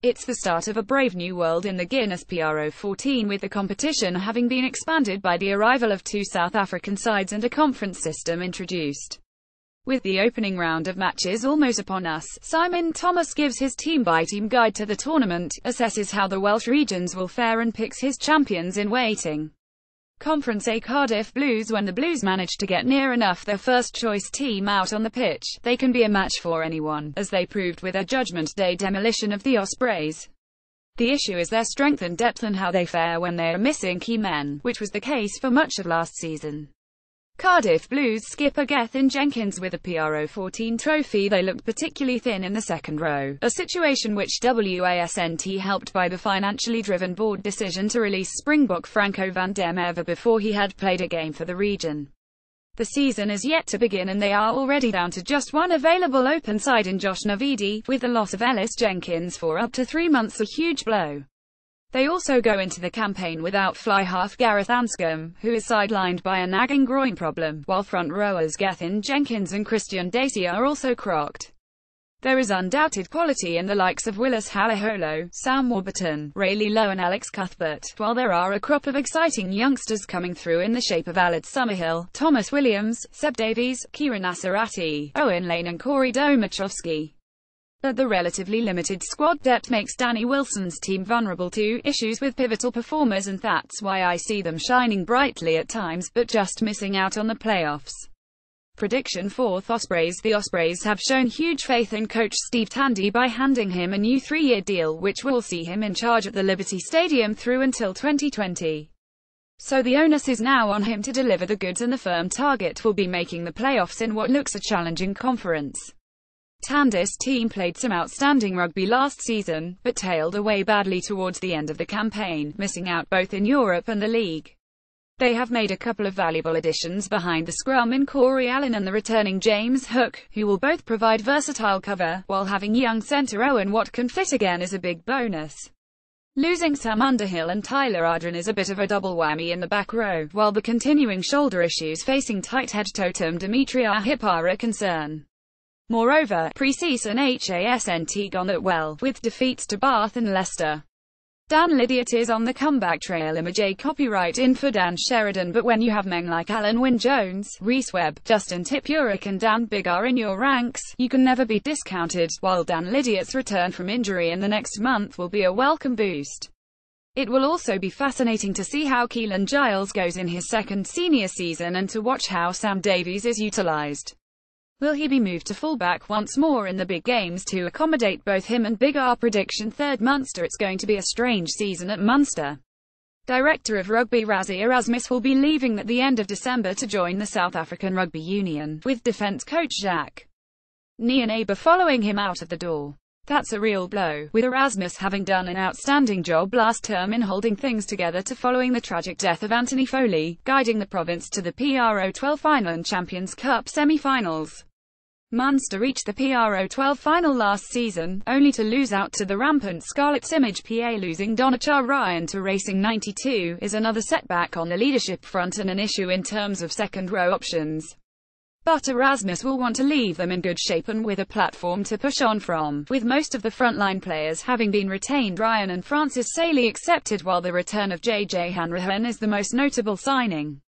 It's the start of a brave new world in the Guinness pro14, with the competition having been expanded by the arrival of 2 South African sides and a conference system introduced. With the opening round of matches almost upon us, Simon Thomas gives his team-by-team guide to the tournament, assesses how the Welsh regions will fare and picks his champions in waiting. Conference A Cardiff Blues. When the Blues manage to get near enough their first-choice team out on the pitch, they can be a match for anyone, as they proved with their Judgment Day demolition of the Ospreys. The issue is their strength and depth and how they fare when they are missing key men, which was the case for much of last season. Cardiff Blues skipper Gethin Jenkins with a pro14 trophy. They looked particularly thin in the second row, a situation which wasn't helped by the financially driven board decision to release Springbok Franco van der Merwe before he had played a game for the region. The season is yet to begin and they are already down to just one available open side in Josh Navidi, with the loss of Ellis Jenkins for up to 3 months a huge blow. They also go into the campaign without fly half Gareth Anscombe, who is sidelined by a nagging groin problem, while front rowers Gethin Jenkins and Christian Dacey are also crocked. There is undoubted quality in the likes of Willis Halaholo, Sam Warburton, Rayleigh Lowe and Alex Cuthbert, while there are a crop of exciting youngsters coming through in the shape of Aled Summerhill, Thomas Williams, Seb Davies, Kieran Asarati, Owen Lane and Corey Domachowski. But the relatively limited squad depth makes Danny Wilson's team vulnerable to issues with pivotal performers, and that's why I see them shining brightly at times, but just missing out on the playoffs. Prediction: 4th Ospreys. The Ospreys have shown huge faith in coach Steve Tandy by handing him a new 3-year deal, which will see him in charge at the Liberty Stadium through until 2020. So the onus is now on him to deliver the goods, and the firm target will be making the playoffs in what looks a challenging conference. Tandy's team played some outstanding rugby last season, but tailed away badly towards the end of the campaign, missing out both in Europe and the league. They have made a couple of valuable additions behind the scrum in Corey Allen and the returning James Hook, who will both provide versatile cover, while having young centre Owen Watt can fit again is a big bonus. Losing Sam Underhill and Tyler Ardron is a bit of a double whammy in the back row, while the continuing shoulder issues facing tight head totem Dimitri Ahip are a concern. Moreover, pre-season hasn't gone that well, with defeats to Bath and Leicester. Dan Lydiate is on the comeback trail. Image copyright in for Dan Sheridan, but when you have men like Alan Wynne-Jones, Rhys Webb, Justin Tipuric and Dan Biggar in your ranks, you can never be discounted, while Dan Lydiate's return from injury in the next month will be a welcome boost. It will also be fascinating to see how Keelan Giles goes in his second senior season and to watch how Sam Davies is utilised. Will he be moved to fullback once more in the big games to accommodate both him and Biggar? Prediction: 3rd Munster. It's going to be a strange season at Munster. Director of Rugby Rassie Erasmus will be leaving at the end of December to join the South African Rugby Union, with defence coach Jacques Nienaber following him out of the door. That's a real blow, with Erasmus having done an outstanding job last term in holding things together following the tragic death of Anthony Foley, guiding the province to the pro12 final and Champions Cup semi-finals. Munster reached the pro12 final last season, only to lose out to the rampant Scarlets. Image PA. Losing Donachar Ryan to Racing 92 is another setback on the leadership front and an issue in terms of second-row options. But Erasmus will want to leave them in good shape and with a platform to push on from, with most of the frontline players having been retained. Ryan and Francis Saley accepted, while the return of JJ Hanrahan is the most notable signing.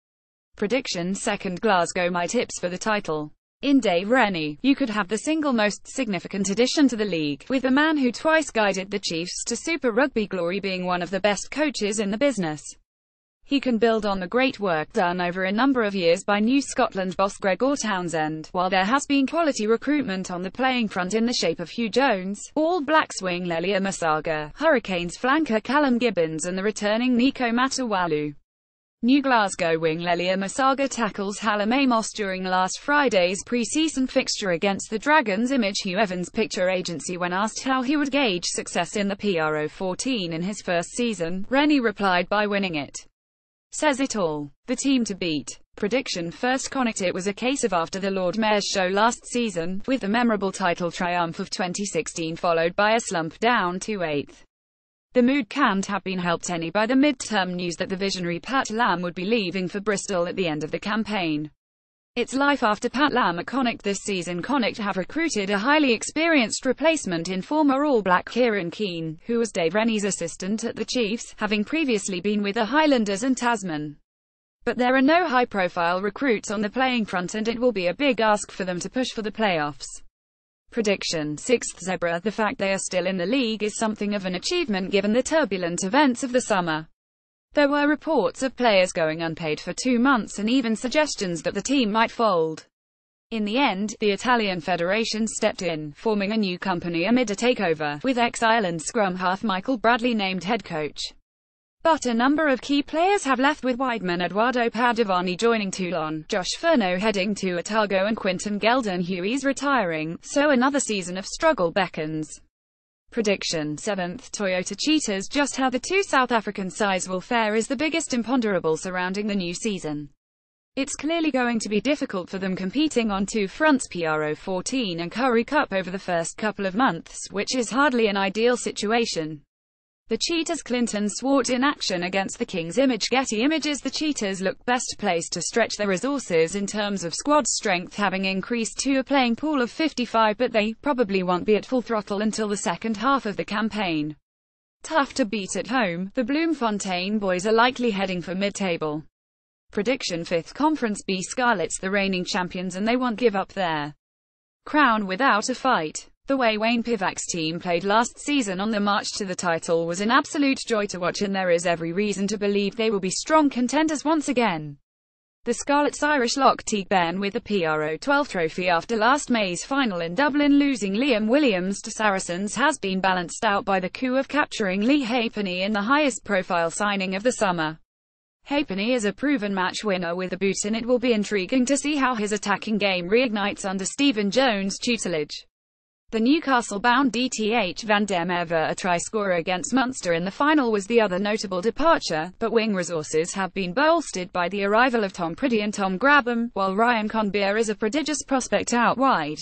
Prediction: 2nd Glasgow. My tips for the title. In Dave Rennie, you could have the single most significant addition to the league, with the man who twice guided the Chiefs to Super Rugby glory being one of the best coaches in the business. He can build on the great work done over a number of years by New Scotland boss Gregor Townsend, while there has been quality recruitment on the playing front in the shape of Hugh Jones, All Blacks wing Lelia Masaga, Hurricanes flanker Callum Gibbons and the returning Nico Matawalu. New Glasgow wing Lelia Masaga tackles Hallam Amos during last Friday's pre-season fixture against the Dragons. Image Hugh Evans. Picture agency. When asked how he would gauge success in the pro14 in his first season, Rennie replied by winning it. Says it all. The team to beat. Prediction: 1st Connacht. It was a case of after the Lord Mayor's show last season, with the memorable title triumph of 2016 followed by a slump down to 8th. The mood can't have been helped any by the mid-term news that the visionary Pat Lam would be leaving for Bristol at the end of the campaign. It's life after Pat Lam at Connacht this season. Connacht have recruited a highly experienced replacement in former All Black Kieran Keane, who was Dave Rennie's assistant at the Chiefs, having previously been with the Highlanders and Tasman. But there are no high-profile recruits on the playing front and it will be a big ask for them to push for the playoffs. Prediction: 6th Zebra. The fact they are still in the league is something of an achievement given the turbulent events of the summer. There were reports of players going unpaid for 2 months and even suggestions that the team might fold. In the end, the Italian Federation stepped in, forming a new company amid a takeover, with ex-Ireland scrum half Michael Bradley named head coach. But a number of key players have left, with wideman Eduardo Padovani joining Toulon, Josh Furneaux heading to Otago and Quinton Geldon-Huys retiring, so another season of struggle beckons. Prediction: 7th Toyota Cheetahs. Just how the two South African sides will fare is the biggest imponderable surrounding the new season. It's clearly going to be difficult for them competing on two fronts, pro14 and Currie Cup, over the first couple of months, which is hardly an ideal situation. The Cheetahs' Clinton Swart in action against the Kings. Image Getty Images. The Cheetahs look best placed to stretch their resources in terms of squad strength, having increased to a playing pool of 55, but they probably won't be at full throttle until the second half of the campaign. Tough to beat at home, the Bloemfontein boys are likely heading for mid-table. Prediction: 5th Conference B. Scarlets. The reigning champions and they won't give up their crown without a fight. The way Wayne Pivac's team played last season on the march to the title was an absolute joy to watch, and there is every reason to believe they will be strong contenders once again. The Scarlets' Irish lock Teague Ben with the pro12 trophy after last May's final in Dublin, losing Liam Williams to Saracens, has been balanced out by the coup of capturing Lee Halfpenny in the highest profile signing of the summer. Halfpenny is a proven match winner with the boot, and it will be intriguing to see how his attacking game reignites under Stephen Jones' tutelage. The Newcastle-bound DTH Van der Merwe, a try-scorer against Munster in the final, was the other notable departure, but wing resources have been bolstered by the arrival of Tom Priddy and Tom Grabham, while Ryan Conbeer is a prodigious prospect out wide.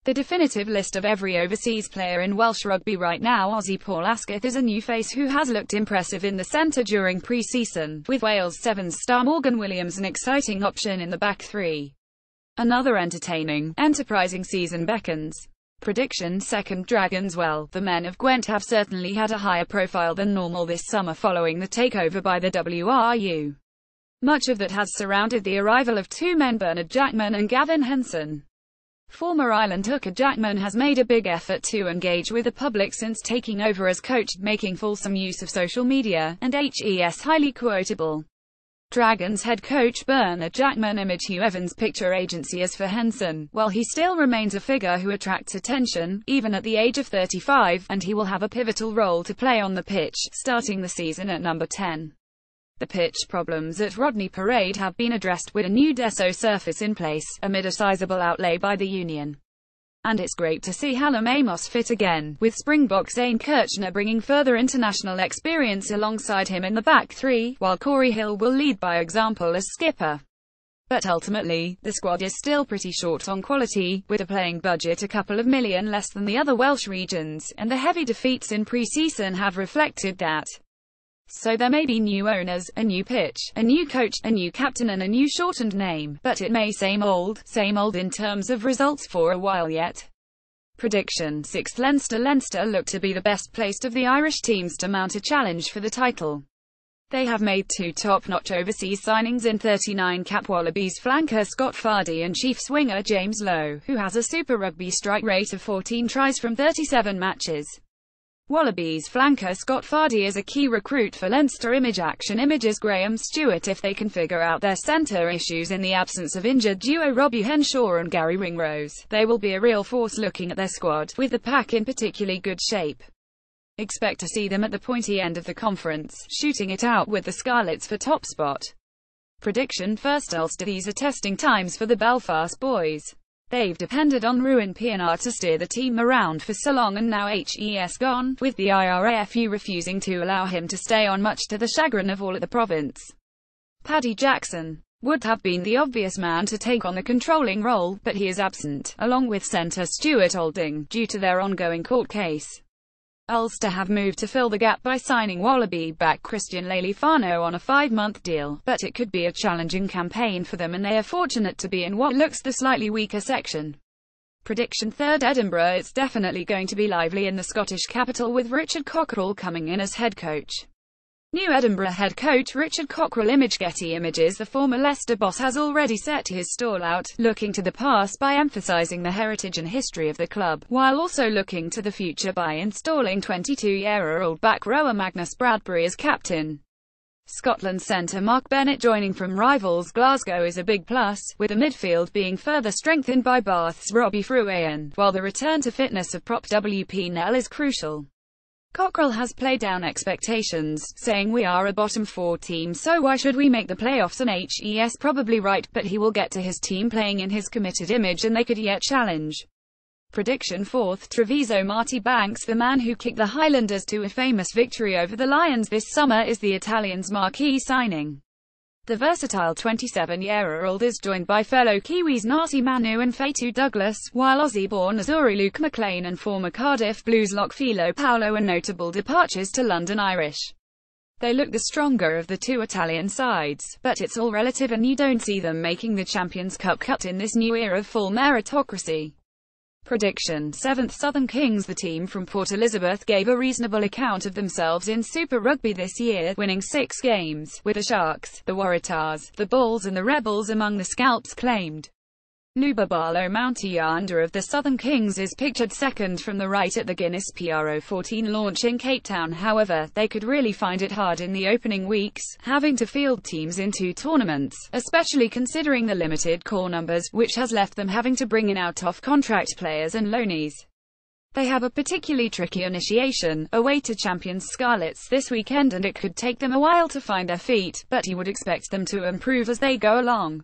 The definitive list of every overseas player in Welsh rugby right now: Aussie Paul Asquith is a new face who has looked impressive in the centre during pre-season, with Wales Sevens star Morgan Williams an exciting option in the back three. Another enterprising season beckons. Prediction: 2nd Dragons. Well, the men of Gwent have certainly had a higher profile than normal this summer following the takeover by the WRU. Much of that has surrounded the arrival of two men, Bernard Jackman and Gavin Henson. Former Ireland hooker Jackman has made a big effort to engage with the public since taking over as coach, making fulsome use of social media, and HES highly quotable. Dragons head coach Bernard Jackman. Image Hugh Evans picture agency. As for Henson, well, he still remains a figure who attracts attention, even at the age of 35, and he will have a pivotal role to play on the pitch, starting the season at number 10. The pitch problems at Rodney Parade have been addressed with a new Deso surface in place, amid a sizable outlay by the union. And it's great to see Hallam Amos fit again, with Springbok Zane Kirchner bringing further international experience alongside him in the back three, while Corey Hill will lead by example as skipper. But ultimately, the squad is still pretty short on quality, with a playing budget a couple of million less than the other Welsh regions, and the heavy defeats in pre-season have reflected that. So there may be new owners, a new pitch, a new coach, a new captain and a new shortened name, but it may same old in terms of results for a while yet. Prediction: 6th Leinster. Leinster look to be the best placed of the Irish teams to mount a challenge for the title. They have made two top-notch overseas signings in 39-cap Wallabies flanker Scott Fardy and Chiefs winger James Lowe, who has a Super Rugby strike rate of 14 tries from 37 matches. Wallabies flanker Scott Fardy is a key recruit for Leinster. Image Action Images. Graham Stewart. If they can figure out their centre issues in the absence of injured duo Robbie Henshaw and Gary Ringrose, they will be a real force. Looking at their squad, with the pack in particularly good shape, expect to see them at the pointy end of the conference, shooting it out with the Scarlets for top spot. Prediction: 1st Ulster. These are testing times for the Belfast boys. They've depended on Ruan Pienaar to steer the team around for so long, and now HES gone, with the IRAFU refusing to allow him to stay on, much to the chagrin of all at the province. Paddy Jackson would have been the obvious man to take on the controlling role, but he is absent, along with centre Stuart Olding, due to their ongoing court case. Ulster have moved to fill the gap by signing Wallaby back Christian Leali'ifano on a 5-month deal, but it could be a challenging campaign for them and they are fortunate to be in what looks the slightly weaker section. Prediction 3rd Edinburgh. It's definitely going to be lively in the Scottish capital with Richard Cockerell coming in as head coach. New Edinburgh head coach Richard Cockerell. Image Getty Images. The former Leicester boss has already set his stall out, looking to the past by emphasising the heritage and history of the club, while also looking to the future by installing 22-year-old back rower Magnus Bradbury as captain. Scotland centre Mark Bennett joining from rivals Glasgow is a big plus, with the midfield being further strengthened by Bath's Robbie Fruin, while the return to fitness of prop WP Nell is crucial. Cockerell has played down expectations, saying we are a bottom 4 team so why should we make the playoffs, and he's probably right, but he will get to his team playing in his committed image and they could yet challenge. Prediction 4th Treviso. Marty Banks. The man who kicked the Highlanders to a famous victory over the Lions this summer is the Italians' marquee signing. The versatile 27-year-old is joined by fellow Kiwis Nasi Manu and Fatu Douglas, while Aussie-born Azuri Luke McLean and former Cardiff Blues lock Filo Paulo are notable departures to London Irish. They look the stronger of the two Italian sides, but it's all relative and you don't see them making the Champions Cup cut in this new era of full meritocracy. Prediction 7th Southern Kings. The team from Port Elizabeth gave a reasonable account of themselves in Super Rugby this year, winning 6 games, with the Sharks, the Waratahs, the Bulls and the Rebels among the scalps claimed. Lubabalo Mountianda of the Southern Kings is pictured second from the right at the Guinness pro14 launch in Cape Town. However, they could really find it hard in the opening weeks, having to field teams in 2 tournaments, especially considering the limited core numbers, which has left them having to bring in out-of-contract players and loanees. They have a particularly tricky initiation, away to champions Scarlets this weekend, and it could take them a while to find their feet, but you would expect them to improve as they go along.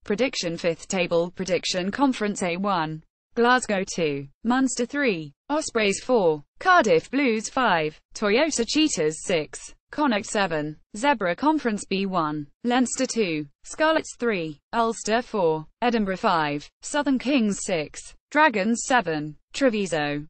Prediction 5th Table Prediction Conference A1. Glasgow 2, Munster 3, Ospreys 4, Cardiff Blues 5, Toyota Cheetahs 6, Connacht 7, Zebra Conference B1, Leinster 2, Scarlets 3, Ulster 4, Edinburgh 5, Southern Kings 6, Dragons 7, Treviso